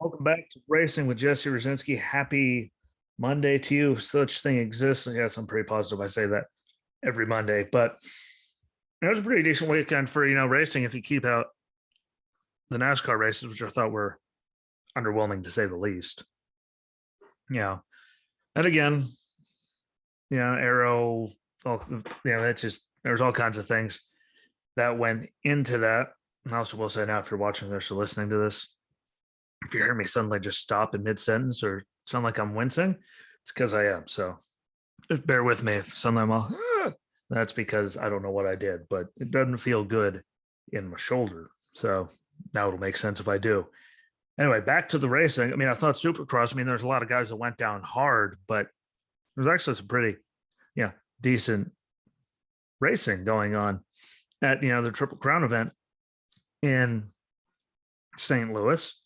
Welcome back to Racing with Jesse Rosinski. Happy Monday to you. Such thing exists. Yes, I'm pretty positive I say that every Monday, but it was a pretty decent weekend for racing if you keep out the NASCAR races, which I thought were underwhelming to say the least. Yeah, and again, Arrow. It's just there's all kinds of things that went into that. And I also will say now, if you're watching this or listening to this, if you hear me suddenly just stop in mid-sentence or sound like I'm wincing, it's because I am. So just bear with me if suddenly I'm all, that's because I don't know what I did, but it doesn't feel good in my shoulder. So now it'll make sense if I do. Anyway, back to the racing. I mean, I thought Supercross, there's a lot of guys that went down hard, but there's actually some pretty, decent racing going on at, the Triple Crown event in St. Louis.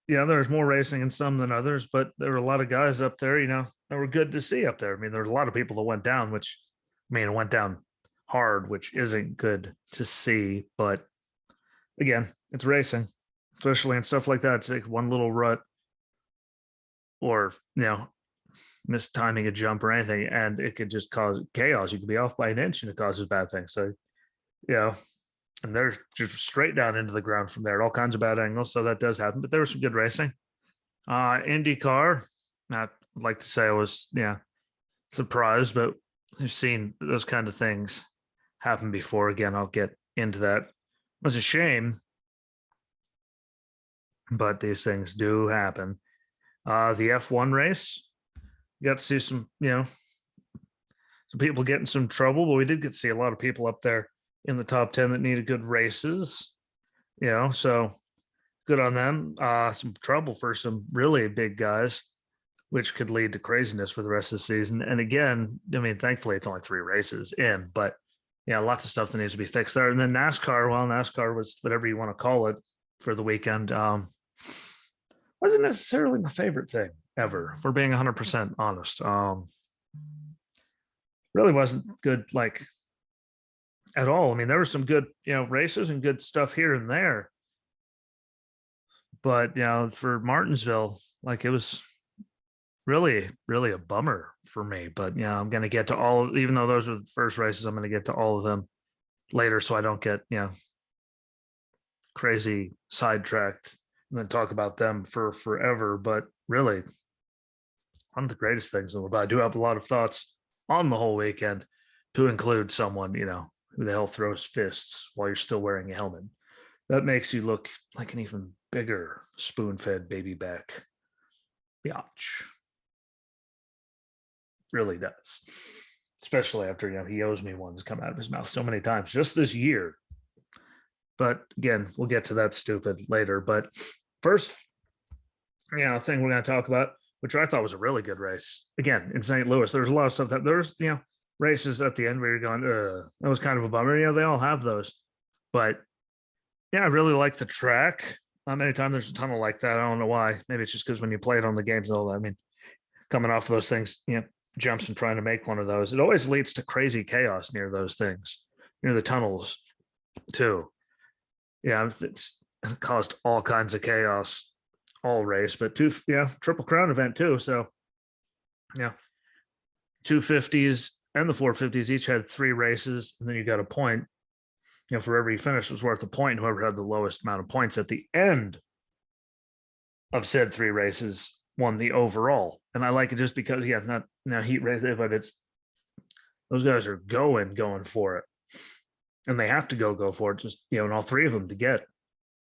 There's more racing in some than others, but there were a lot of guys up there, that were good to see up there. There's a lot of people that went down, went down hard, which isn't good to see. But again, it's racing, especially in stuff like that. It's like one little rut or, mistiming a jump or anything, and it could just cause chaos. You could be off by an inch and it causes bad things. So, and they're just straight down into the ground from there, all kinds of bad angles. So that does happen, but there was some good racing. IndyCar, I'd like to say I was, surprised, but I've seen those kind of things happen before. Again, I'll get into that. It was a shame, but these things do happen. The F1 race, you got to see some people get in some trouble, but we did get to see a lot of people up there in the top 10 that needed good races, so good on them. Some trouble for some really big guys, which could lead to craziness for the rest of the season. And again, thankfully it's only 3 races in, but lots of stuff that needs to be fixed there. And then NASCAR was whatever you want to call it for the weekend. Wasn't necessarily my favorite thing ever, for being 100% honest. Really wasn't good, at all. There were some good, races and good stuff here and there. But, for Martinsville, it was really, really a bummer for me. But, I'm going to get to all, even though those were the first races, I'm going to get to all of them later so I don't get, crazy sidetracked and then talk about them for forever. But really, one of the greatest things in the world. I do have a lot of thoughts on the whole weekend, to include someone, who the hell throws fists while you're still wearing a helmet. That makes you look like an even bigger spoon-fed baby back biatch. Really does. Especially after, he owes me one to come out of his mouth so many times just this year. But again, we'll get to that stupid later. But first, thing we're going to talk about, which I thought was a really good race. Again, in St. Louis, there's a lot of stuff that there's, races at the end where you're going, that was kind of a bummer. They all have those. But I really like the track. Anytime there's a tunnel like that, I don't know why. Maybe it's just because when you play it on the games and all that, coming off those things, jumps and trying to make one of those, it always leads to crazy chaos near those things, near the tunnels too. It's caused all kinds of chaos all race, but Triple Crown event too. So 250s and the 450s each had 3 races, and then you got a point. For every finish was worth a point. Whoever had the lowest amount of points at the end of said 3 races won the overall. And I like it just because not now heat race, but it's those guys are going for it, and they have to go for it. Just in all 3 of them to get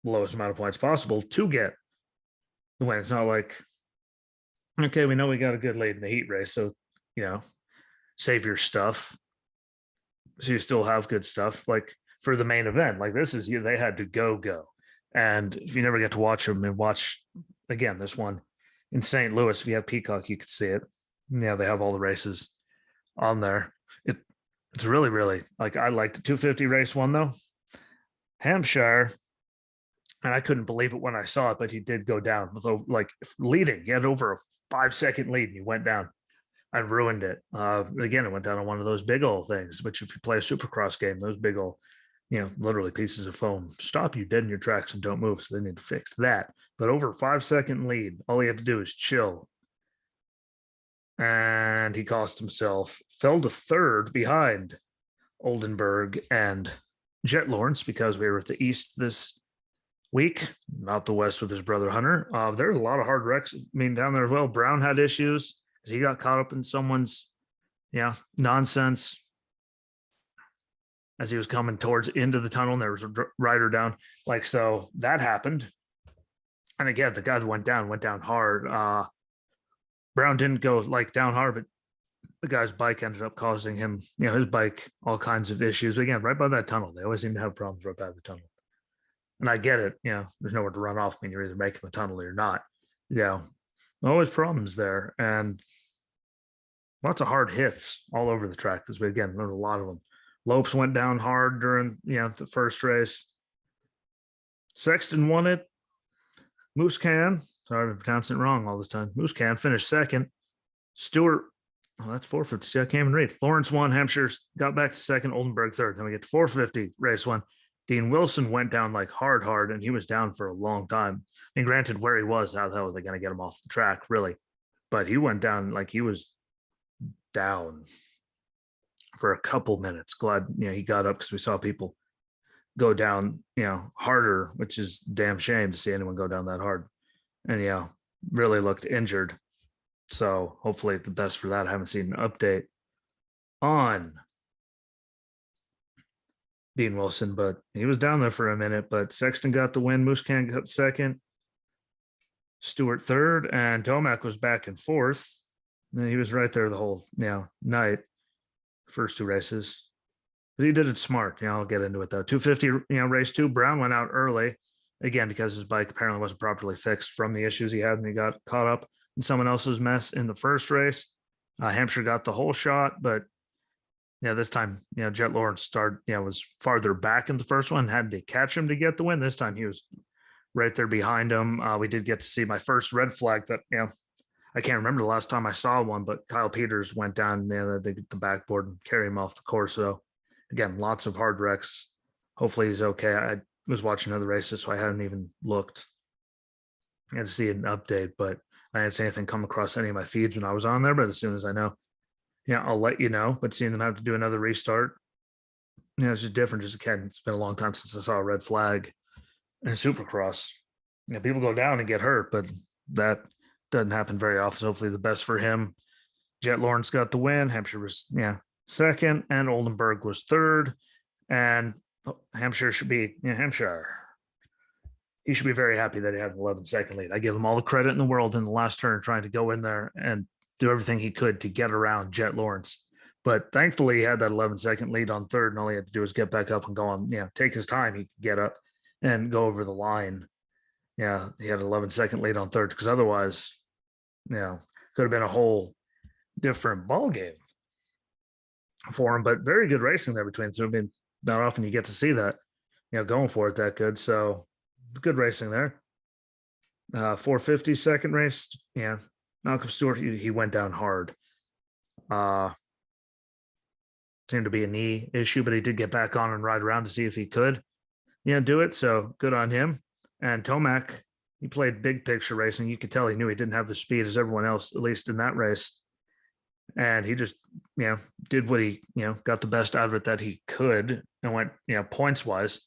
the lowest amount of points possible to get the win. It's not like, okay, we know we got a good lead in the heat race, so save your stuff so you still have good stuff for the main event. This is they had to go. And if you never get to watch them, and watch again this one in St. Louis, if you have Peacock, you could see it. They have all the races on there. It's really, really I liked the 250 race one though. Hampshire, and I couldn't believe it when I saw it, but he did go down with leading. He had over a 5-second lead and he went down and ruined it. Again, it went down on one of those big old things, which if you play a Supercross game, those big old literally pieces of foam stop you dead in your tracks and don't move. So they need to fix that. But over a 5-second lead, all he had to do is chill. And he cost himself, fell to third behind Oldenburg and Jet Lawrence because we were at the East this week, not the West with his brother Hunter. There's a lot of hard wrecks. Down there as well. Brown had issues because he got caught up in someone's nonsense as he was coming towards into the tunnel, and there was a rider down. So that happened. And again, the guy that went down hard. Brown didn't go down hard, but the guy's bike ended up causing him, his bike, all kinds of issues. But again, right by that tunnel, they always seem to have problems right by the tunnel. And I get it. There's nowhere to run off when you're either making the tunnel or you're not. Always problems there. And lots of hard hits all over the track this week. Again, there's a lot of them. Lopes went down hard during, the first race. Sexton won it. Musquin, sorry if I'm pronouncing it wrong all this time. Musquin finished second. Stewart, that's 450. See, I can't even read. Lawrence won. Hampshire got back to second. Oldenburg third. Then we get to 450, race one. Dean Wilson went down hard, and he was down for a long time. And granted, where he was, how the hell are they going to get him off the track, really? But he went down he was down for a couple minutes. Glad, he got up because we saw people go down, harder, which is damn shame to see anyone go down that hard. And, really looked injured. So hopefully the best for that. I haven't seen an update on Dean Wilson, but he was down there for a minute. But Sexton got the win. Musquin got second. Stewart third. And Tomac was back and fourth. And he was right there the whole night. First two races. But he did it smart. I'll get into it though. 250, race two. Brown went out early. Again, because his bike apparently wasn't properly fixed from the issues he had, and he got caught up in someone else's mess in the first race. Hampshire got the whole shot, but this time, Jet Lawrence was farther back in the first one, had to catch him to get the win. This time he was right there behind him. We did get to see my first red flag that, I can't remember the last time I saw one, but Kyle Peters went down the backboard and carry him off the course. So again, lots of hard wrecks. Hopefully he's okay. I was watching other races, so I hadn't even looked. I had to see an update, but I didn't see anything come across any of my feeds when I was on there. But as soon as I know, I'll let you know. But seeing them have to do another restart, it's just different. Just again, it's been a long time since I saw a red flag in SuperCross. People go down and get hurt, but that doesn't happen very often. So hopefully the best for him. Jet Lawrence got the win. Hampshire was second, and Oldenburg was third. And Hampshire should be Hampshire. He should be very happy that he had an 11-second lead. I give him all the credit in the world in the last turn, trying to go in there and do everything he could to get around Jet Lawrence. But thankfully, he had that 11-second lead on third, and all he had to do was get back up and go on. Take his time. He could get up and go over the line. He had an 11-second lead on third, because otherwise, could have been a whole different ball game for him. But very good racing there between. So not often you get to see that, going for it that good. So good racing there. 450 second race. Malcolm Stewart, he went down hard. Seemed to be a knee issue, but he did get back on and ride around to see if he could, do it. So good on him. And Tomac, he played big picture racing. You could tell he knew he didn't have the speed as everyone else, at least in that race. And he just, did what he, got the best out of it that he could, and went, points wise,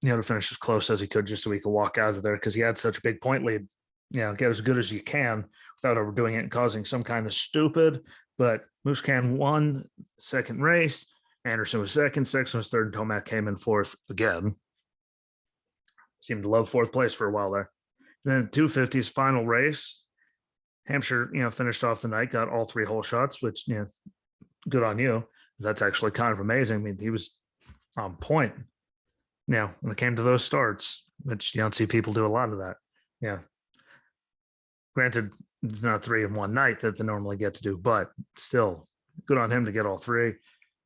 to finish as close as he could, just so he could walk out of there, because he had such a big point lead. Get as good as you can without overdoing it and causing some kind of stupid. But Musquin won second race. Anderson was second. Sexton was third. And Tomac came in fourth again. Seemed to love fourth place for a while there. And then 250's final race. Hampshire, finished off the night, got all three hole shots, which, good on you. That's actually kind of amazing. He was on point. Now, when it came to those starts, which you don't see people do a lot of that. Granted, it's not 3 in one night that they normally get to do, but still good on him to get all three.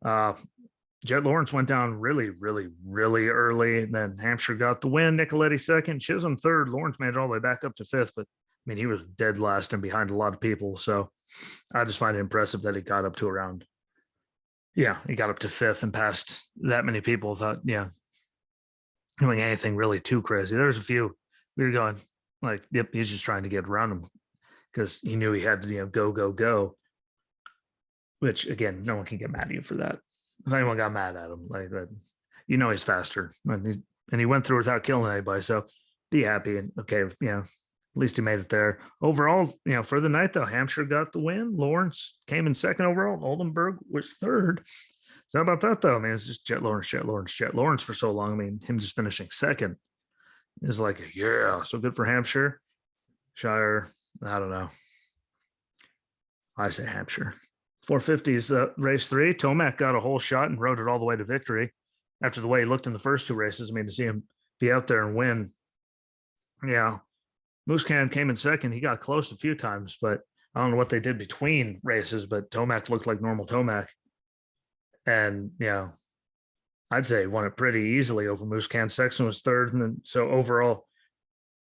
Jet Lawrence went down really, really, really early. Then Hampshire got the win. Nicoletti second, Chisholm third. Lawrence made it all the way back up to fifth, but he was dead last and behind a lot of people. So I just find it impressive that he got up to around, Yeah, he got up to fifth and passed that many people without, doing anything really too crazy. There's a few we were going like, yep, he's just trying to get around him because he knew he had to, go. Which again, no one can get mad at you for that. If anyone got mad at him, like that, he's faster, and he went through without killing anybody. So be happy and okay, at least he made it there. Overall, for the night though, Hampshire got the win. Lawrence came in second overall. Oldenburg was third. So how about that though? I mean, it's just Jet Lawrence for so long. I mean, him just finishing second is like, yeah, so good for Hampshire. Shire, I don't know. I say Hampshire. 450s, race 3. Tomac got a whole shot and rode it all the way to victory after the way he looked in the first 2 races. I mean, to see him be out there and win. Yeah. Muscan came in second. He got close a few times, but I don't know what they did between races, but Tomac looked like normal Tomac. And, I'd say won it pretty easily over Muscan. Sexton was third. And then, so overall,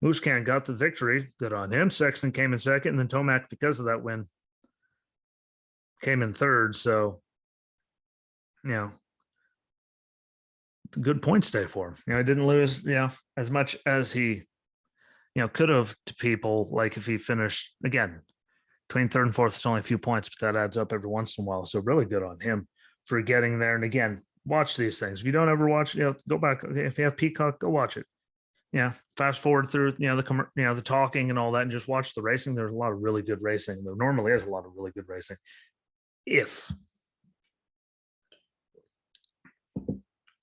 Muscan got the victory. Good on him. Sexton came in second. And then Tomac, because of that win, came in third. So, good points day for him. I didn't lose, as much as he, could have to people. Like if he finished again between third and fourth, it's only a few points, but that adds up every once in a while. So really good on him for getting there. And again, watch these things. If you don't ever watch, go back. Okay, if you have Peacock, go watch it. Fast forward through, the talking and all that, and just watch the racing. There's a lot of really good racing. There normally is a lot of really good racing. If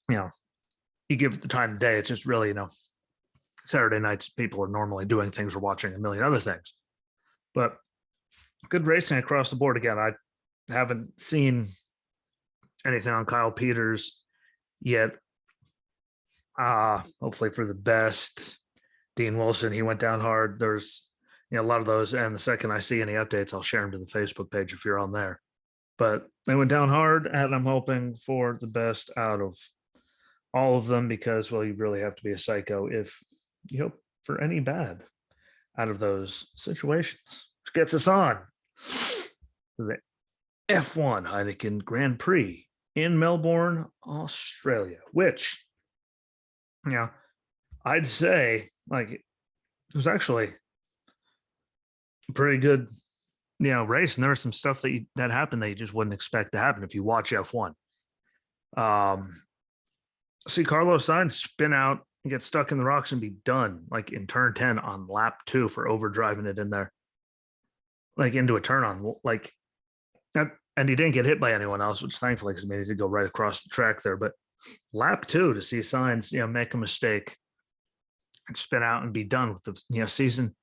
you give it the time of day, it's just really, Saturday nights, people are normally doing things or watching a million other things. But good racing across the board. Again, I haven't seen anything on Kyle Peters yet. Hopefully for the best. Dean Wilson, he went down hard. There's a lot of those. And the second I see any updates, I'll share them to the Facebook page if you're on there. But they went down hard, and I'm hoping for the best out of all of them because, well, you really have to be a psycho if you hope for any bad out of those situations. Which gets us on the F1 Heineken Grand Prix in Melbourne, Australia, which, I'd say like it was actually a pretty good, race. And there was some stuff that happened that you just wouldn't expect to happen if you watch F1. See Carlos Sainz spin out and get stuck in the rocks and be done, like in turn 10 on lap 2 for overdriving it in there, like into a turn on, like that. And he didn't get hit by anyone else, which thankfully, because he did go right across the track there. But lap 2 to see Sainz, make a mistake and spin out and be done with the season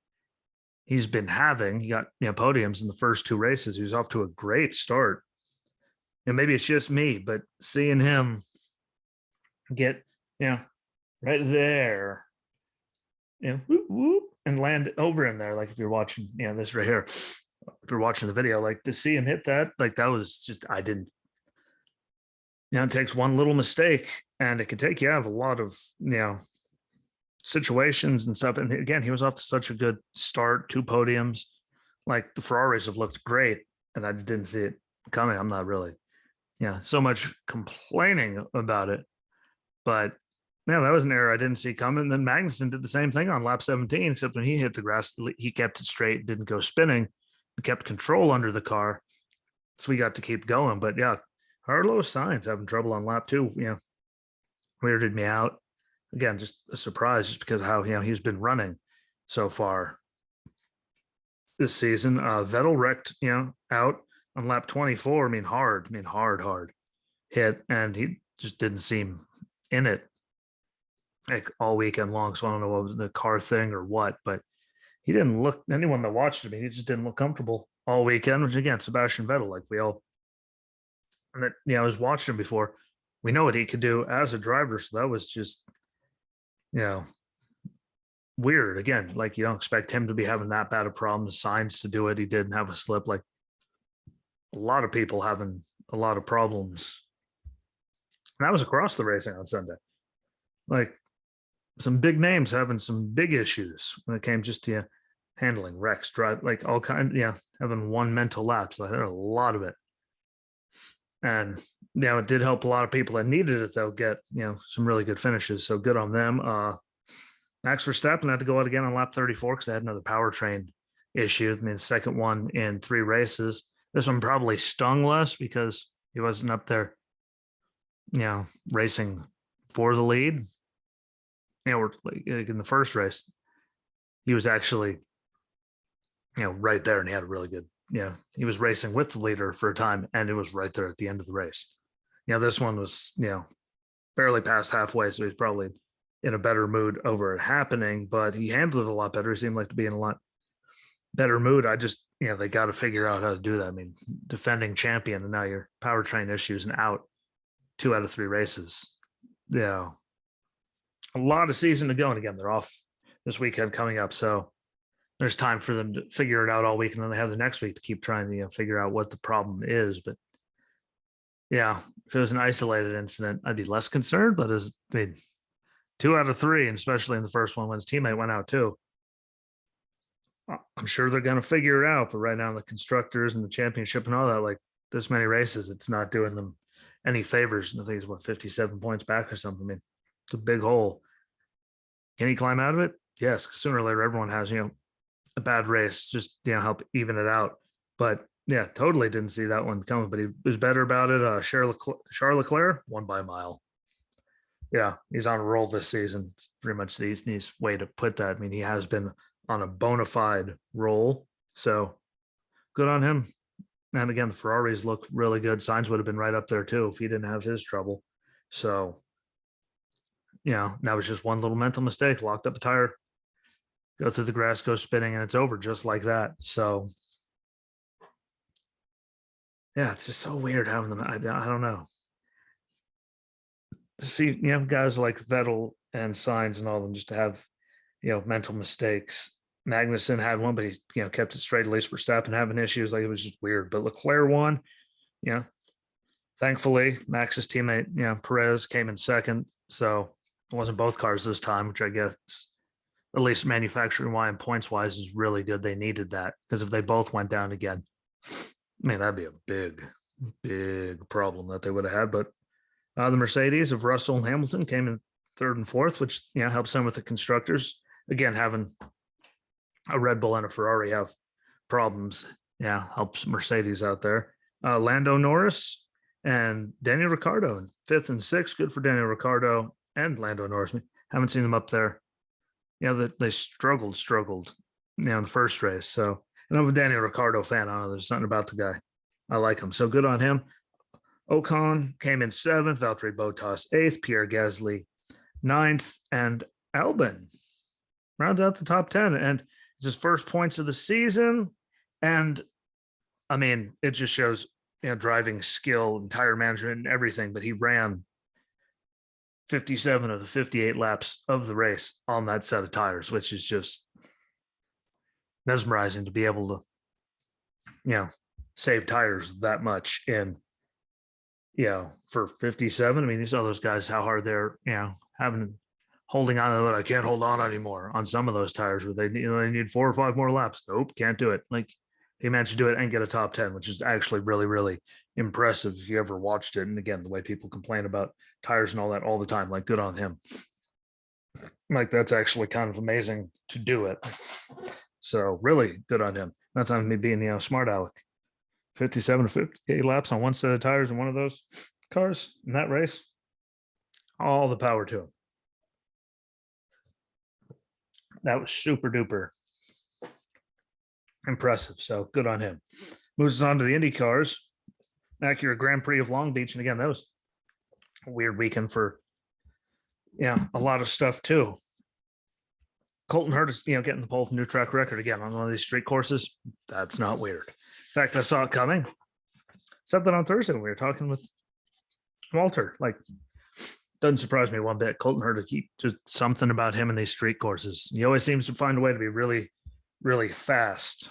he's been having. He got podiums in the first 2 races. He was off to a great start. And maybe it's just me, but seeing him get right there, whoop, whoop, and land over in there, like if you're watching this right here, if you're watching the video, like to see him hit that, like that was just, I didn't, it takes one little mistake and it could take you out of a lot of situations and stuff. And again, he was off to such a good start, 2 podiums. Like the Ferraris have looked great, and I didn't see it coming. I'm not really so much complaining about it, but that was an error I didn't see coming. And then Magnussen did the same thing on lap 17, except when he hit the grass, he kept it straight, didn't go spinning, kept control under the car. So we got to keep going. But Carlos Sainz having trouble on lap 2, weirded me out. Again, just a surprise just because of how, he's been running so far this season. Vettel wrecked, out on lap 24. Hard hit, and he just didn't seem in it like all weekend long. So I don't know what was the car thing or what, but he didn't look, anyone that watched him, he just didn't look comfortable all weekend, which again, Sebastian Vettel, like we all, and that, I was watching him before. We know what he could do as a driver. So that was just, weird. Again, like you don't expect him to be having that bad of problems. Signs to do it. He didn't have a slip. Like a lot of people having a lot of problems. And that was across the racing on Sunday. Like some big names having some big issues when it came just to handling wrecks, drive, like all kind, having one mental lapse. Like there are a lot of it. And it did help a lot of people that needed it, though, get some really good finishes. So good on them. Max Verstappen had to go out again on lap 34 because they had another powertrain issue. I mean, second one in 3 races. This one probably stung less because he wasn't up there, racing for the lead. Or like in the first race, he was actually, right there, and he had a really good, he was racing with the leader for a time, and it was right there at the end of the race. This one was, barely past halfway, so he's probably in a better mood over it happening, but he handled it a lot better. He seemed like to be in a lot better mood. I just, they got to figure out how to do that. I mean, defending champion, and now your powertrain issues and out 2 out of 3 races. Yeah. A lot of season to go. And again, they're off this weekend coming up. So there's time for them to figure it out all week. And then they have the next week to keep trying to figure out what the problem is. But yeah, if it was an isolated incident, I'd be less concerned. But 2 out of 3, and especially in the first one when his teammate went out too, I'm sure they're going to figure it out. But right now, the constructors and the championship and all that, like this many races, it's not doing them any favors. I think it's 57 points back or something. I mean, it's a big hole. Can he climb out of it? Yes. Sooner or later, everyone has, a bad race, just, help even it out. But yeah, totally didn't see that one coming, but he was better about it. Charles Leclerc won by a mile. Yeah, he's on a roll this season. It's pretty much the easiest way to put that. I mean, he has been on a bona fide roll. So good on him. And again, the Ferraris look really good. Sainz would have been right up there too if he didn't have his trouble. So, that was just one little mental mistake. Locked up a tire, go through the grass, go spinning, and it's over just like that. So, yeah, it's just so weird having them. I don't know. See, guys like Vettel and Sainz and all of them just to have, mental mistakes. Magnussen had one, but he, kept it straight, at least for Verstappen having issues. Like, it was just weird. But Leclerc won. Thankfully, Max's teammate, Perez came in second. So it wasn't both cars this time, which I guess, at least manufacturing wise and points wise, is really good. They needed that because if they both went down again, that'd be a big, big problem that they would have had. But the Mercedes of Russell and Hamilton came in 3rd and 4th, which helps them with the constructors. Again, having a Red Bull and a Ferrari have problems, helps Mercedes out there. Lando Norris and Daniel Ricciardo in 5th and 6th. Good for Daniel Ricciardo and Lando Norris. Haven't seen them up there. That they struggled in the first race. So, and I'm a Daniel Ricciardo fan. I don't know, there's something about the guy. I like him. So good on him. Ocon came in 7th, Valtteri Bottas 8th, Pierre Gasly 9th, and Albon rounds out the top 10. And it's his first points of the season. And I mean, it just shows, driving skill and tire management and everything. But he ran 57 of the 58 laps of the race on that set of tires, which is just mesmerizing to be able to, save tires that much in, for 57. I mean, you saw those guys, how hard they're, holding on to it. I can't hold on anymore on some of those tires where they need 4 or 5 more laps. Nope, can't do it. Like, he managed to do it and get a top 10, which is actually really, really impressive if you ever watched it. And again, the way people complain about tires and all that all the time, like, good on him. Like, that's actually kind of amazing to do it. So really good on him. That's on me being, smart aleck. 57 to 58 laps on one set of tires in one of those cars in that race. All the power to him. That was super duper impressive. So good on him. Moves on to the Indy cars. Acura Grand Prix of Long Beach. And again, that was a weird weekend for, a lot of stuff too. Colton Hurd, getting the pole new track record again on one of these street courses. That's not weird. In fact, I saw it coming. Something on Thursday when we were talking with Walter. Like, doesn't surprise me one bit. Colton Hurd, keep just something about him in these street courses. He always seems to find a way to be really, really fast.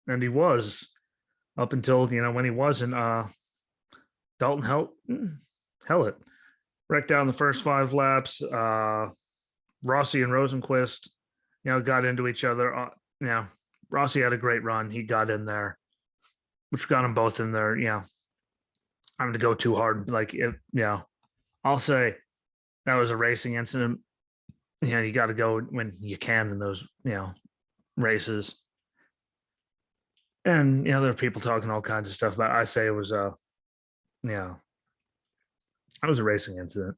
And he was up until, when he wasn't. Dalton Hellett wrecked down the first 5 laps. Rossi and Rosenquist, got into each other. Rossi had a great run. He got in there, which got them both in there, I'm to go too hard. Like, I'll say that was a racing incident. You got to go when you can in those, races. And, there are people talking all kinds of stuff about it. I say it was yeah, it was a racing incident.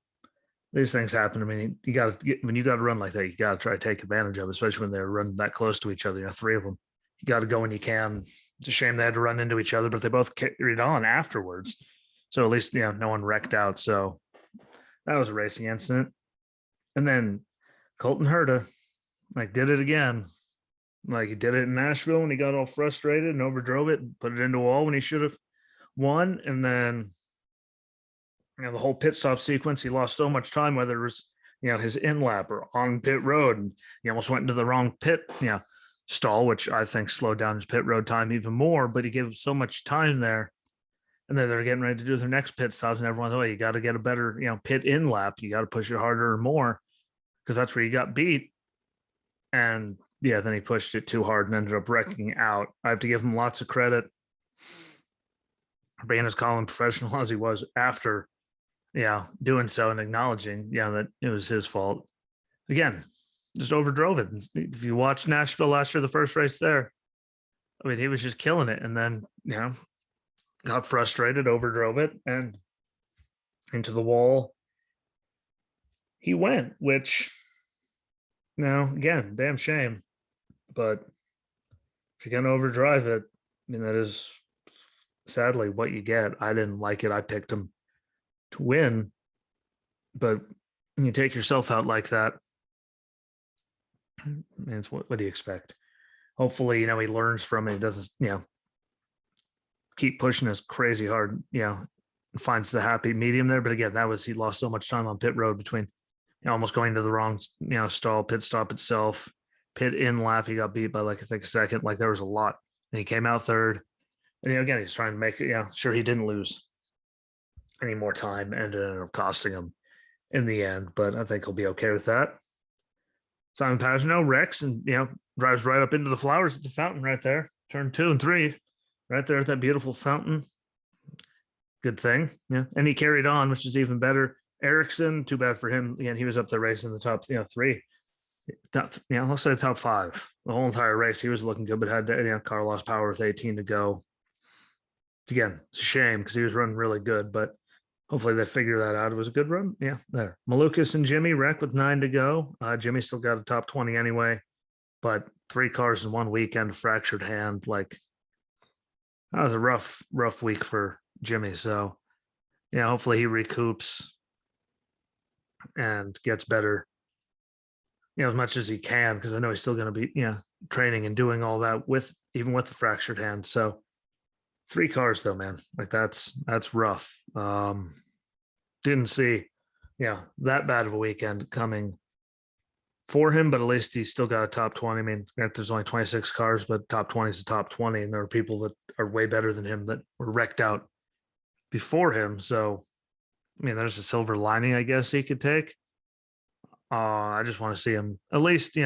These things happen. I mean, you got to get when you got to run like that, you got to try to take advantage of it, especially when they're running that close to each other. Three of them. You got to go when you can. It's a shame they had to run into each other, but they both carried on afterwards. So at least, no one wrecked out. So that was a racing incident. And then Colton Herta, did it again. Like he did it in Nashville when he got all frustrated and overdrove it and put it into a wall when he should have won. And then, the whole pit stop sequence, he lost so much time, whether it was, his in lap or on pit road, and he almost went into the wrong pit, stall, which I think slowed down his pit road time even more, but he gave so much time there. And then they're getting ready to do their next pit stops, and everyone's, you got to get a better, pit in lap. You got to push it harder or more because that's where you got beat. And then he pushed it too hard and ended up wrecking out. I have to give him lots of credit for being as calm and professional as he was after, doing so and acknowledging, that it was his fault. Again, just overdrove it. If you watch Nashville last year, the first race there, I mean, he was just killing it. And then, got frustrated, overdrove it, and into the wall he went, which, again, damn shame. But if you're going to overdrive it, I mean, that is sadly what you get. I didn't like it. I picked him to win. But when you take yourself out like that, it's what do you expect? Hopefully, he learns from it. He doesn't, keep pushing us crazy hard, finds the happy medium there. But again, he lost so much time on pit road between almost going to the wrong, stall, pit stop itself, pit in lap. He got beat by I think a second. There was a lot. And he came out third. And again, he's trying to make it, sure he didn't lose any more time and it ended up costing him in the end. But I think he'll be okay with that. Simon Pagenaud wrecks and drives right up into the flowers at the fountain right there. Turn 2 and 3. Right there at that beautiful fountain. Good thing. Yeah. And he carried on, which is even better. Ericsson, too bad for him. Again, he was up there racing the top, 3. Let's say top 5. The whole entire race, he was looking good, but had car lost power with 18 to go. Again, it's a shame because he was running really good, but hopefully they figure that out. It was a good run. Yeah, there. Malukas and Jimmy wreck with 9 to go. Jimmy still got a top 20 anyway, but 3 cars in 1 weekend, fractured hand. That was a rough week for Jimmy. So, hopefully he recoups and gets better, as much as he can, because I know he's still going to be, training and doing all that even with the fractured hand. So 3 cars though, man, that's rough. Didn't see, that bad of a weekend coming for him, but at least he's still got a top 20. I mean, there's only 26 cars, but top 20 is the top 20. And there are people that are way better than him that were wrecked out before him. So, I mean, there's a silver lining, I guess he could take. I just want to see him at least,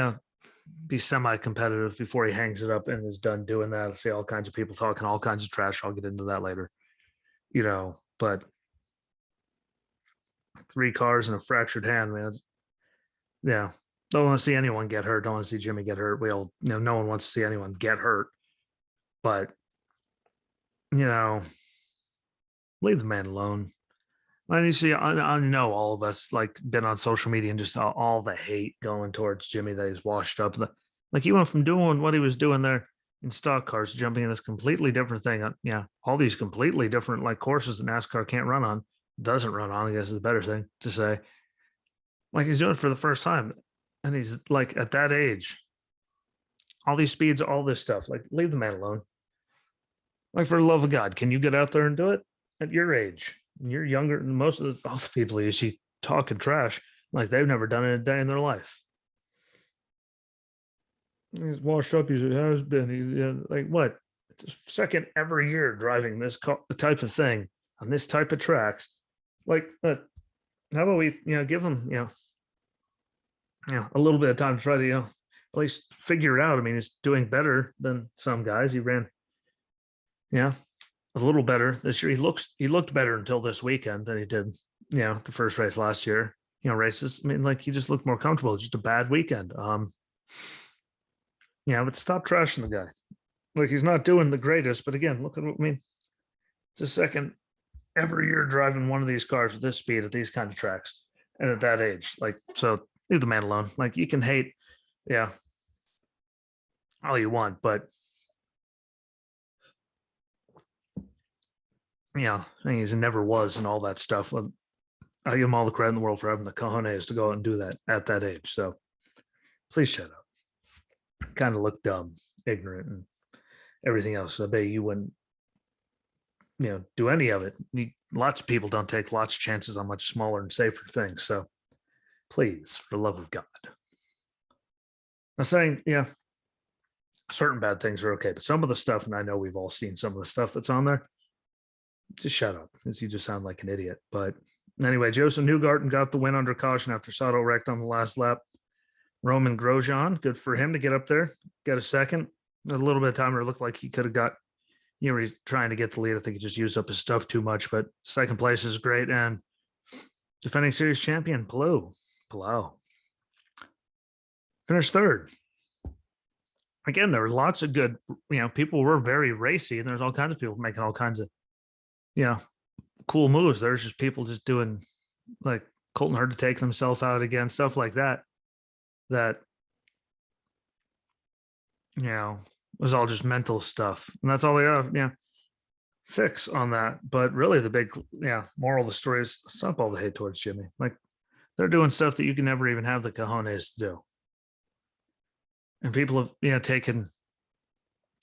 be semi-competitive before he hangs it up and is done doing that. I see all kinds of people talking all kinds of trash. I'll get into that later, but 3 cars and a fractured hand, man. Yeah. Don't want to see anyone get hurt. Don't want to see Jimmy get hurt. We all, no one wants to see anyone get hurt. But, leave the man alone. And you see, I know all of us been on social media and just all the hate going towards Jimmy that he's washed up. He went from doing what he was doing there in stock cars, jumping in this completely different thing. All these completely different courses that NASCAR can't run on, doesn't run on, I guess is the better thing to say. He's doing it for the first time. And he's at that age, all these speeds, all this stuff, leave the man alone. For the love of God, can you get out there and do it at your age? You're younger than most of all the people you see talking trash, they've never done it a day in their life. He's washed up, he has been. He's what? It's his second ever year driving this type of thing on this type of tracks. How about we, give him, a little bit of time to try to, at least figure it out. I mean, he's doing better than some guys. He ran, a little better this year. He looked better until this weekend than he did, the first race last year. Races. I mean, like he just looked more comfortable. It's just a bad weekend. But stop trashing the guy. Like he's not doing the greatest, but again, look at what I mean. It's a second every year driving one of these cars with this speed at these kind of tracks and at that age. Like, so leave the man alone. Like you can hate, all you want, but I mean, he never was and all that stuff. I give him all the credit in the world for having the cojones to go out and do that at that age. So please shut up. Kind of look dumb, ignorant, and everything else. I bet you wouldn't, do any of it. Lots of people don't take lots of chances on much smaller and safer things. So please, for the love of God. I'm saying, certain bad things are okay, but some of the stuff, and I know we've all seen some of the stuff that's on there, just shut up, because you just sound like an idiot. But anyway, Joseph Newgarden got the win under caution after Sato wrecked on the last lap. Roman Grosjean, good for him to get up there, get a second. A little bit of time where it looked like he could have got, he's trying to get the lead. I think he just used up his stuff too much, but second place is great. And defending series champion, Palau finished third. Again, there were lots of good, people were very racy, and there's all kinds of people making all kinds of, cool moves. There's just people just doing like Colton Hurd to take himself out again, stuff like that, was all just mental stuff. And that's all they have, fix on that. But really the big, moral of the story is stop all the hate towards Jimmy. Like they're doing stuff that you can never even have the cojones to do. And people have, taken,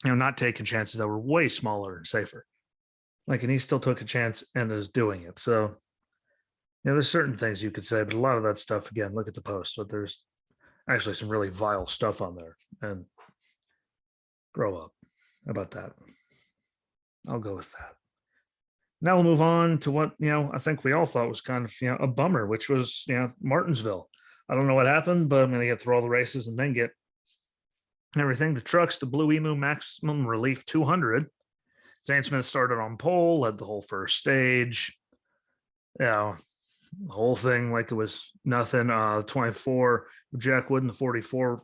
not taken chances that were way smaller and safer. Like, and he still took a chance and is doing it. So, there's certain things you could say, but a lot of that stuff, again, look at the post. So there's actually some really vile stuff on there, and grow up. How about that? I'll go with that. Now we'll move on to what, I think we all thought was kind of, a bummer, which was, Martinsville. I don't know what happened, but I'm going to get through all the races and then get everything. The trucks, the Blue Emu Maximum Relief 200. Zane Smith started on pole, led the whole first stage. The whole thing like it was nothing. 24, Jack Wood in the 44,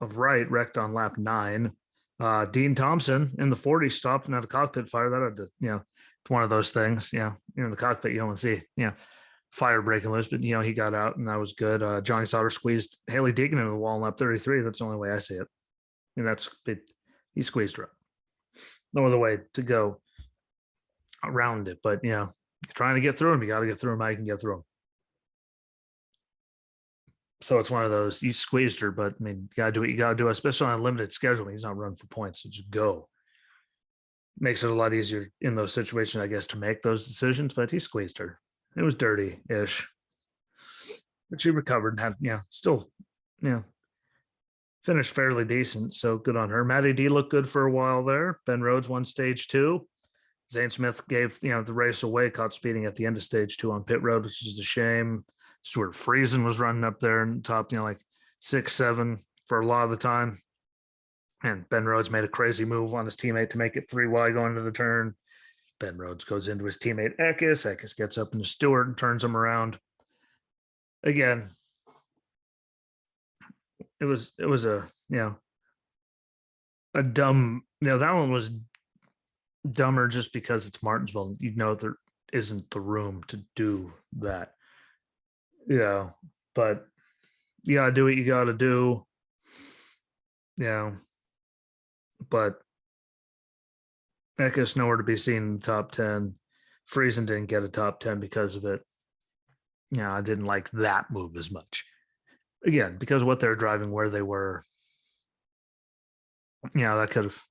of Wright wrecked on lap 9. Dean Thompson in the 40 stopped and had a cockpit fire. That had to, it's one of those things. In the cockpit you don't see, fire breaking loose, but he got out and that was good. Johnny Sauter squeezed Haley Deegan into the wall in lap 33. That's the only way I see it. And that's it. He squeezed her up. No other way to go around it, but you're trying to get through him. You got to get through him. I can get through him. So it's one of those, you squeezed her, but I mean, you got to do what you got to do, especially on a limited schedule. He's not running for points. So just go. Makes it a lot easier in those situations, I guess, to make those decisions, but he squeezed her. It was dirty-ish, but she recovered and had, still, finished fairly decent, so good on her. Matty D looked good for a while there. Ben Rhodes won stage 2. Zane Smith gave the race away, caught speeding at the end of stage 2 on pit road, which is a shame. Stuart Friesen was running up there in top, like 6-7 for a lot of the time. And Ben Rhodes made a crazy move on his teammate to make it 3 wide going into the turn. Ben Rhodes goes into his teammate Eckes. Eckes gets up into Stewart and turns him around. Again, it was a a dumb, that one was dumber just because it's Martinsville. There isn't the room to do that. But you gotta do what you gotta do. But Eckes nowhere to be seen in the top 10. Friesen didn't get a top 10 because of it. I didn't like that move as much. Again, because of what they're driving, where they were, that could have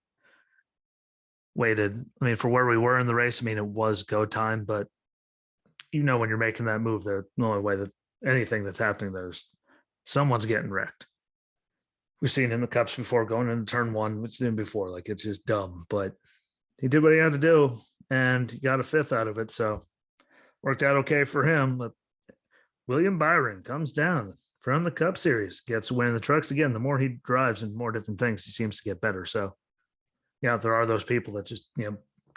waited. I mean, for where we were in the race, I mean, it was go time, but when you're making that move there, the only way that anything that's happening there is someone's getting wrecked. We've seen in the cups before going into turn 1, which didn't before, like it's just dumb, but he did what he had to do and he got a 5th out of it. So worked out okay for him. But William Byron comes down from the Cup Series, gets a win in the trucks again. The more he drives and more different things, he seems to get better. So, there are those people that just,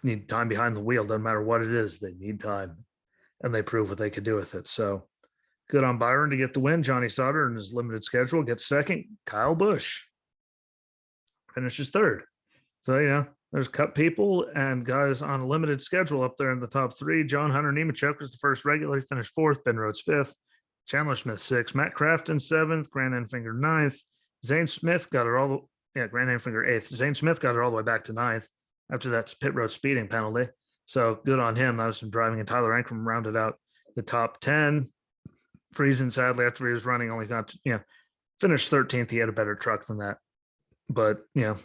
need time behind the wheel. Doesn't matter what it is, they need time, and they prove what they could do with it. So good on Byron to get the win. Johnny Sauter in his limited schedule gets second. Kyle Busch finishes third. So, there's Cup people and guys on a limited schedule up there in the top three. John Hunter Nemechek was the first regular. He finished fourth. Ben Rhodes fifth. Chandler Smith sixth. Matt Crafton seventh. Grant Enfinger ninth. Zane Smith got it all. Grant Enfinger eighth. Zane Smith got it all the way back to ninth after that pit road speeding penalty. So good on him. That was some driving. And Tyler Ankrum rounded out the top 10. Friesen, sadly, after he was running, only got finished 13th. He had a better truck than that. But,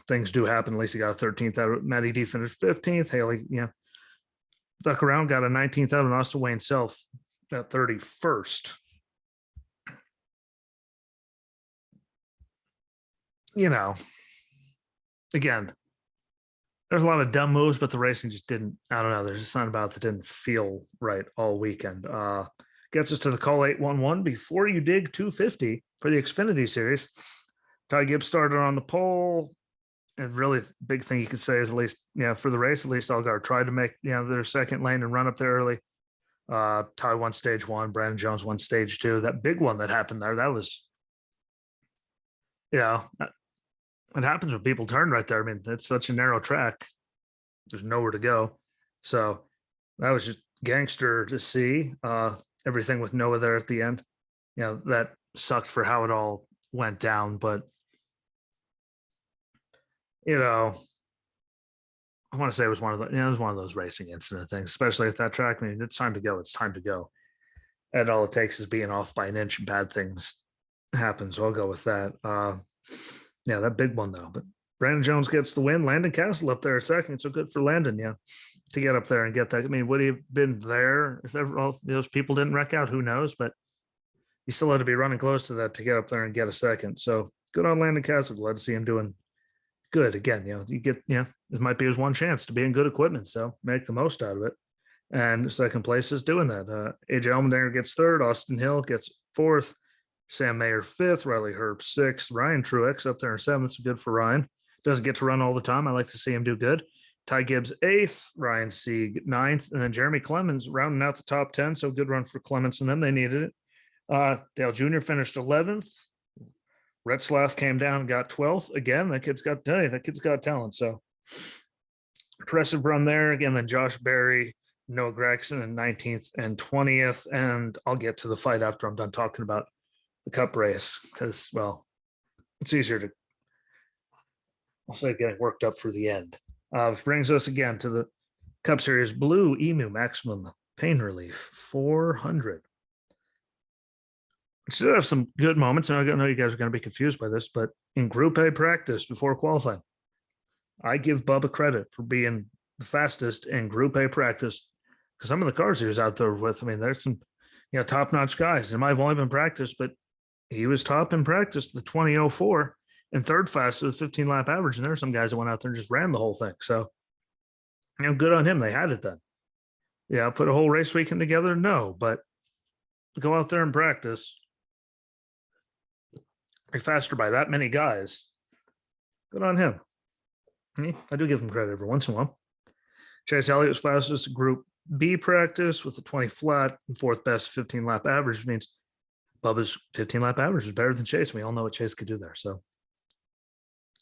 things do happen. At least he got a 13th out of Matty D finished 15th. Haley, stuck around, got a 19th out of Austin Wayne Self at 31st. Again, there's a lot of dumb moves, but the racing just didn't, I don't know. There's just something about it that didn't feel right all weekend. Gets us to the call 811 before you dig 250 for the Xfinity Series. Ty Gibbs started on the pole. And really big thing you could say is, at least, for the race, at least Allgaier tried to make, their second lane and run up there early. Ty won stage one. Brandon Jones won stage two. That big one that happened there, that was, what happens when people turn right there. I mean, it's such a narrow track. There's nowhere to go. So that was just gangster to see. Everything with Noah there at the end. That sucked for how it all went down, but I want to say it was one of the, it was one of those racing incident things, especially at that track. I mean, it's time to go. It's time to go. And all it takes is being off by an inch and bad things happen. So I'll go with that. That big one though. But Brandon Jones gets the win. Landon Castle up there second. So good for Landon, to get up there and get that. I mean, would he have been there if ever all those people didn't wreck out? Who knows? But he still had to be running close to that to get up there and get a second. So good on Landon Castle. Glad to see him doing good. Again, you get, it might be his one chance to be in good equipment. So make the most out of it. And second place is doing that. AJ Allmendinger gets third. Austin Hill gets fourth. Sam Mayer fifth. Riley Herb sixth. Ryan Truex up there in seventh. So good for Ryan. Doesn't get to run all the time. I like to see him do good. Ty Gibbs eighth. Ryan Sieg ninth. And then Jeremy Clemens rounding out the top 10. So good run for Clemens and them. They needed it. Dale Jr. finished 11th. Retzlaff came down and got 12th. Again, that kid's got talent. So impressive run there. Again, then Josh Berry, Noah Gragson in 19th and 20th. And I'll get to the fight after I'm done talking about the Cup race because, well, it's easier to, I'll say, getting worked up for the end. Which brings us again to the Cup Series Blue Emu Maximum Pain Relief 400. Still have some good moments. And I know you guys are going to be confused by this, but in Group A practice before qualifying, I give Bubba credit for being the fastest in Group A practice because some of the cars he was out there with, I mean, there's some, top-notch guys. It might have only been practice, but he was top in practice, the 20.04, and third fastest with 15-lap average. And there were some guys that went out there and just ran the whole thing. So, good on him. They had it then. Put a whole race weekend together? No, but go out there and practice. Be faster by that many guys. Good on him. I do give him credit every once in a while. Chase Elliott was fastest Group B practice with a 20 flat and fourth best 15-lap average, which means Bubba's 15-lap average is better than Chase. We all know what Chase could do there. So,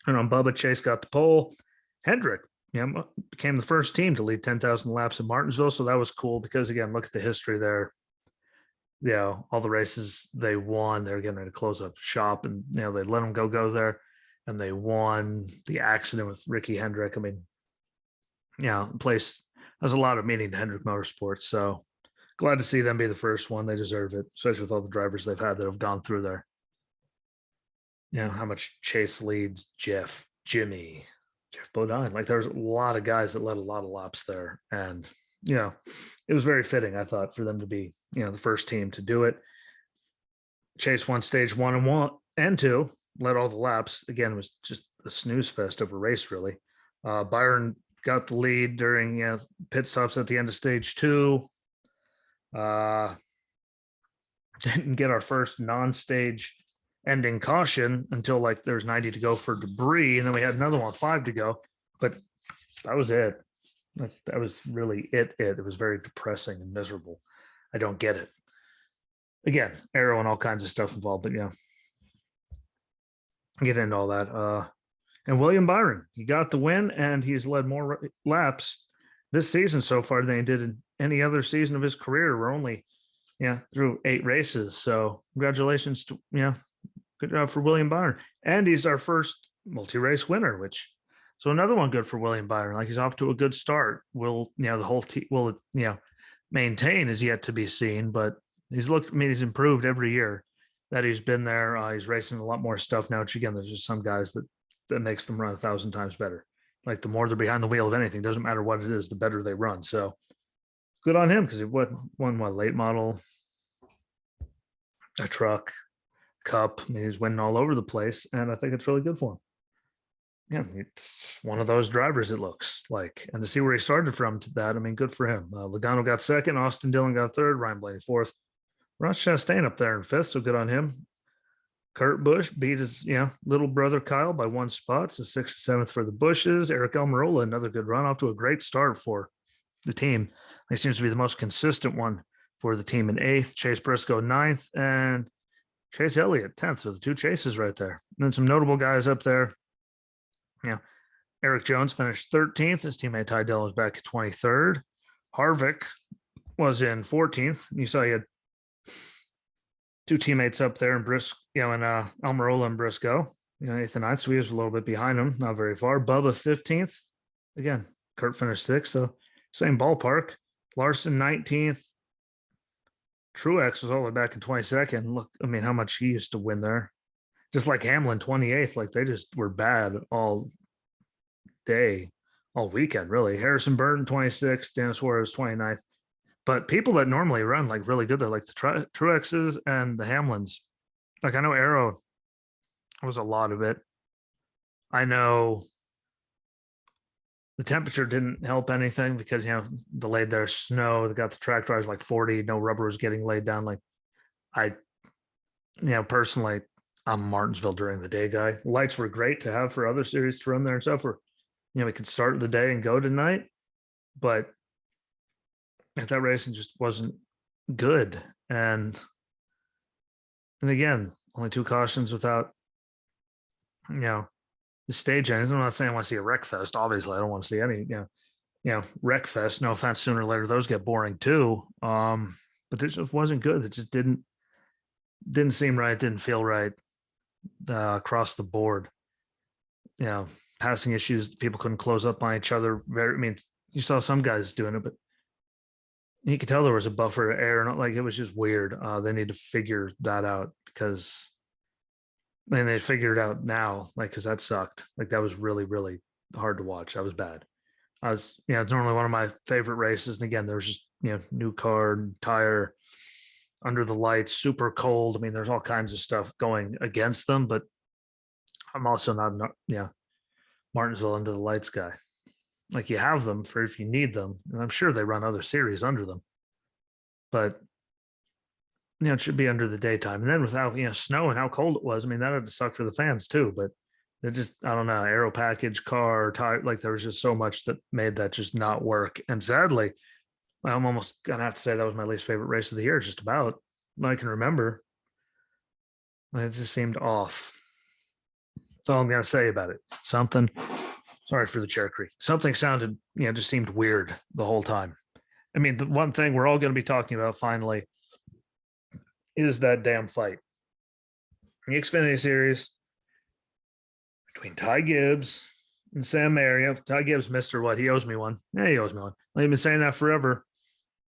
and on Bubba, Chase got the pole. Hendrick, became the first team to lead 10,000 laps in Martinsville. So that was cool because, again, look at the history there. All the races they won, they're getting ready to close up shop, and they let them go there, and they won the accident with Ricky Hendrick. I mean, place has a lot of meaning to Hendrick Motorsports. So glad to see them be the first one. They deserve it, especially with all the drivers they've had that have gone through there. How much Chase leads Jeff, Jimmy, Jeff Bodine. Like there's a lot of guys that led a lot of laps there, and it was very fitting, I thought, for them to be, the first team to do it. Chase won stage 1 and 2, led all the laps. Again, it was just a snooze fest of a race, really. Byron got the lead during pit stops at the end of stage 2. Didn't get our first non-stage ending caution until there was 90 to go for debris, and then we had another one, 5 to go. But that was it. That was really it. It was very depressing and miserable. I don't get it. Again, aero and all kinds of stuff involved, but get into all that. And William Byron, he got the win, and he's led more laps this season so far than he did in any other season of his career. We're only through 8 races. So congratulations to good job for William Byron. And he's our first multi-race winner, so another one good for William Byron. Like, he's off to a good start. Will the whole team will maintain is yet to be seen, but he's improved every year that he's been there. He's racing a lot more stuff now, which again, there's just some guys that makes them run 1,000 times better. Like, the more they're behind the wheel of anything, doesn't matter what it is, the better they run. So good on him, because he won late model, a truck, cup. I mean, he's winning all over the place, and I think it's really good for him. Yeah, it's one of those drivers, it looks like. And to see where he started from to that, I mean, good for him. Logano got second, Austin Dillon got third, Ryan Blaney fourth, Ross Chastain up there in fifth, so good on him. Kurt Busch beat his little brother Kyle by 1 spot, so 6th to 7th for the Bushes. Eric Almirola, another good run, off to a great start for the team. He seems to be the most consistent one for the team in 8th. Chase Briscoe 9th, and Chase Elliott 10th. So the 2 chases right there. And then some notable guys up there. Eric Jones finished 13th. His teammate Ty Dillon was back at 23rd. Harvick was in 14th. You saw he had 2 teammates up there in Almirola and Briscoe, 8th and 9th. So he was a little bit behind him, not very far. Bubba 15th. Again, Kurt finished 6th. So same ballpark. Larson 19th. Truex was all the way back in 22nd. Look, I mean, how much he used to win there. Just like Hamlin 28th. Like, they just were bad all day, all weekend, really. Harrison Burton 26th, Dennis Suarez 29th. But people that normally run like really good, they're like the Truexes and the Hamlins. Like, I know Arrow was a lot of it. I know the temperature didn't help anything because, delayed their snow. They got the track drives like 40, no rubber was getting laid down. Like, personally, I'm a Martinsville during the day guy. Lights were great to have for other series to run there and stuff where, we could start the day and go tonight. But that racing just wasn't good. And again, only 2 cautions without, the stage ends. I'm not saying I want to see a wreck fest. Obviously, I don't want to see any, wreck fest. No offense, sooner or later, those get boring too. But this just wasn't good. It just didn't seem right. Didn't feel right across the board. Passing issues, people couldn't close up on each other. You saw some guys doing it, but you could tell there was a buffer of air. Like, it was just weird. They need to figure that out, because they figured it out now, like, because that sucked. Like, that was really, really hard to watch. That was bad. It's normally one of my favorite races. And again, there's just, new car, tire, under the lights, super cold. I mean, there's all kinds of stuff going against them, but I'm also not Martinsville under the lights guy. Like, you have them for if you need them, and I'm sure they run other series under them, but it should be under the daytime. And then without snow and how cold it was, I mean, that had to suck for the fans too. But it just, I don't know, aero package, car, tire, like, there was just so much that made that just not work. And sadly, I'm almost gonna have to say that was my least favorite race of the year, just about. I can remember. It just seemed off. That's all I'm gonna say about it. Something. Sorry for the chair creak. Something sounded, just seemed weird the whole time. I mean, the one thing we're all going to be talking about finally is that damn fight. The Xfinity Series between Ty Gibbs and Sam Mayer. Ty Gibbs, Mr. What? He owes me one. Yeah, he owes me one. I've been saying that forever.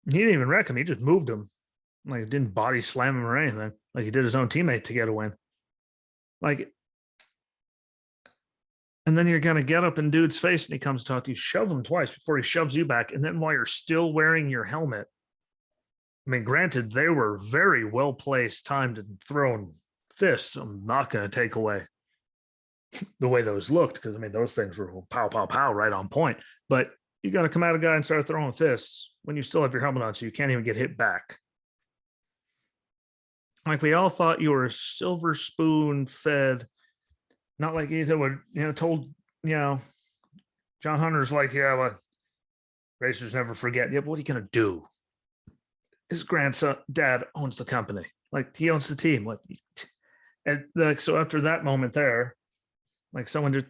He didn't even wreck him. He just moved him. Like, didn't body slam him or anything. Like, he did his own teammate to get a win. Like, and then you're going to get up in dude's face and he comes to talk to you, shove him twice before he shoves you back. And then while you're still wearing your helmet, I mean, granted, they were very well placed, timed, and thrown fists. I'm not going to take away the way those looked, because, I mean, those things were pow, pow, pow, right on point. But you got to come at a guy and start throwing fists when you still have your helmet on, so you can't even get hit back. Like, we all thought you were a silver spoon fed. Not like he would, told, John Hunter's like, well, Racers never forget. Yeah, but what are you gonna do? His grandson, dad owns the company. Like he owns the team. What? And like so after that moment there, like someone just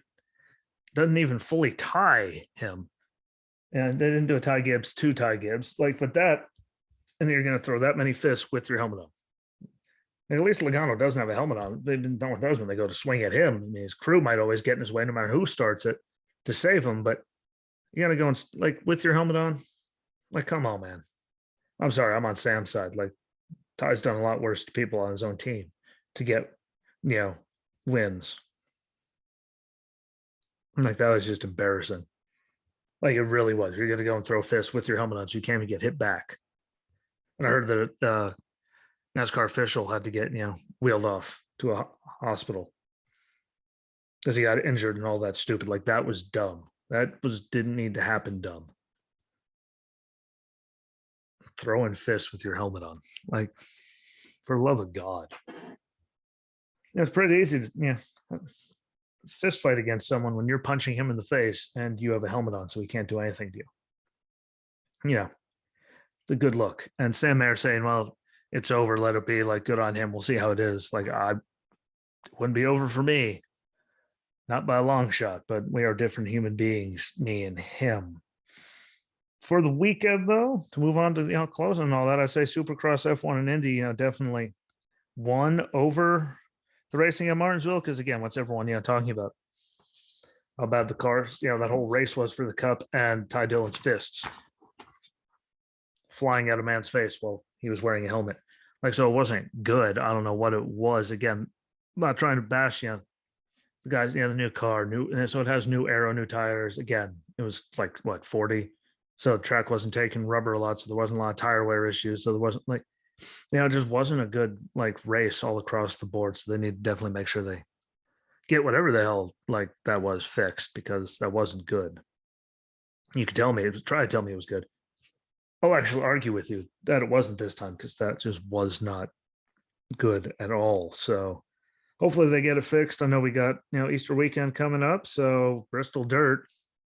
doesn't even fully tie him, and they didn't do a Ty Gibbs to Ty Gibbs. Like, but that, and then you're gonna throw that many fists with your helmet on. And at least Logano doesn't have a helmet on. They didn't know what does when they go to swing at him. I mean, his crew might always get in his way, no matter who starts it, to save him. But you gotta go and like with your helmet on. Like, come on, man. I'm sorry, I'm on Sam's side. Like, Ty's done a lot worse to people on his own team to get, wins. Like, that was just embarrassing. Like, it really was. You're going to go and throw fists with your helmet on so you can't even get hit back. And I heard that NASCAR official had to get, wheeled off to a hospital because he got injured and all that stupid. Like, that was dumb. Didn't need to happen dumb. Throwing fists with your helmet on. Like, for love of God. It's pretty easy to, fist fight against someone when you're punching him in the face and you have a helmet on, so he can't do anything to you. Yeah, the good look. And Sam Mayer saying, well, it's over, let it be. Like, good on him. We'll see how it is. Like, it wouldn't be over for me. Not by a long shot, but we are different human beings, me and him. For the weekend, though, to move on to closing and all that, I say Supercross, F1, and Indy, definitely won over the racing at Martinsville, because again, what's everyone talking about? How bad the cars, that whole race was for the Cup, and Ty Dillon's fists flying out of man's face while he was wearing a helmet. Like, so it wasn't good. I don't know what it was. Again, I'm not trying to bash the guys, the new car, so it has new aero, new tires. Again, it was like what, 40. So the track wasn't taking rubber a lot, so there wasn't a lot of tire wear issues. So there wasn't like, it just wasn't a good like race all across the board. So they need to definitely make sure they get whatever the hell like that was fixed, because that wasn't good. You could try to tell me it was good. I'll actually argue with you that it wasn't this time, because that just was not good at all. So hopefully they get it fixed. I know we got, Easter weekend coming up. So Bristol dirt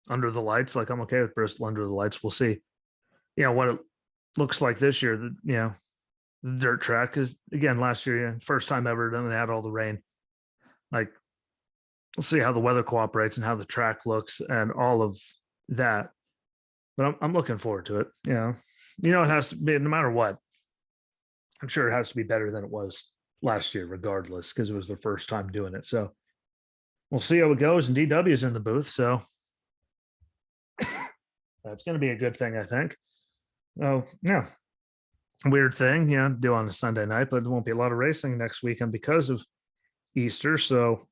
under the lights. Like, I'm okay with Bristol under the lights. We'll see, what it looks like this year. The dirt track is, again, last year, first time ever, then they had all the rain. Like, we'll see how the weather cooperates and how the track looks and all of that. But I'm looking forward to it. It has to be, no matter what, I'm sure it has to be better than it was last year, regardless, because it was their first time doing it. So we'll see how it goes. And DW is in the booth, so that's going to be a good thing, I think. Oh, yeah. Weird thing, do on a Sunday night, but there won't be a lot of racing next weekend because of Easter. So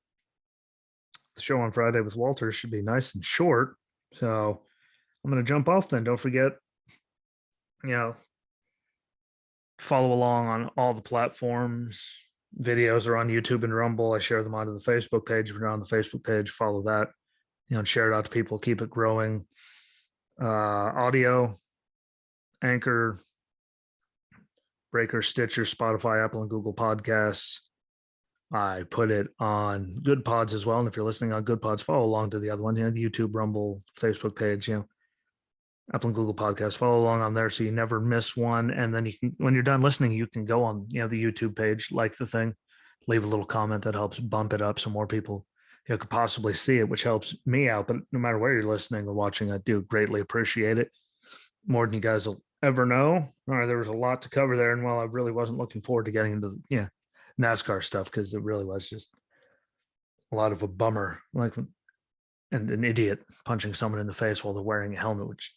the show on Friday with Walter should be nice and short. So I'm going to jump off then. Don't forget, follow along on all the platforms. Videos are on YouTube and Rumble. I share them onto the Facebook page. If you're not on the Facebook page, follow that, and share it out to people. Keep it growing. Audio, Anchor, Breaker, Stitcher, Spotify, Apple, and Google Podcasts. I put it on Good Pods as well. And if you're listening on Good Pods, follow along to the other ones, the YouTube, Rumble, Facebook page, Apple and Google Podcasts. Follow along on there so you never miss one. And then you can, when you're done listening, you can go on, the YouTube page, like the thing, leave a little comment that helps bump it up so more people could possibly see it, which helps me out. But no matter where you're listening or watching, I do greatly appreciate it. More than you guys will ever know. All right, there was a lot to cover there. And while I really wasn't looking forward to getting into NASCAR stuff, because it really was just a lot of a bummer, like, and an idiot punching someone in the face while they're wearing a helmet, which,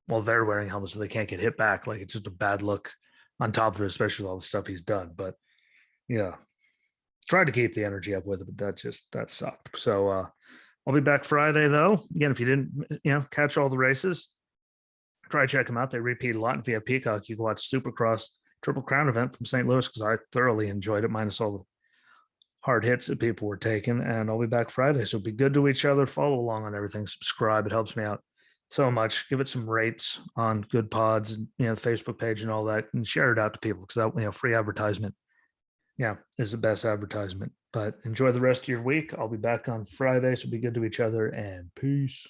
while they're wearing helmets so they can't get hit back. Like, it's just a bad look on top of it, especially with all the stuff he's done. But tried to keep the energy up with it, but that sucked. So I'll be back Friday, though. Again, if you didn't, catch all the races, try to check them out. They repeat a lot. And if you have Peacock, you can watch Supercross Triple Crown event from St. Louis, because I thoroughly enjoyed it, minus all the hard hits that people were taking. And I'll be back Friday. So be good to each other. Follow along on everything. Subscribe. It helps me out so much. Give it some rates on Good Pods and the Facebook page and all that, and share it out to people, because that free advertisement is the best advertisement. But enjoy the rest of your week. I'll be back on Friday. So be good to each other, and peace.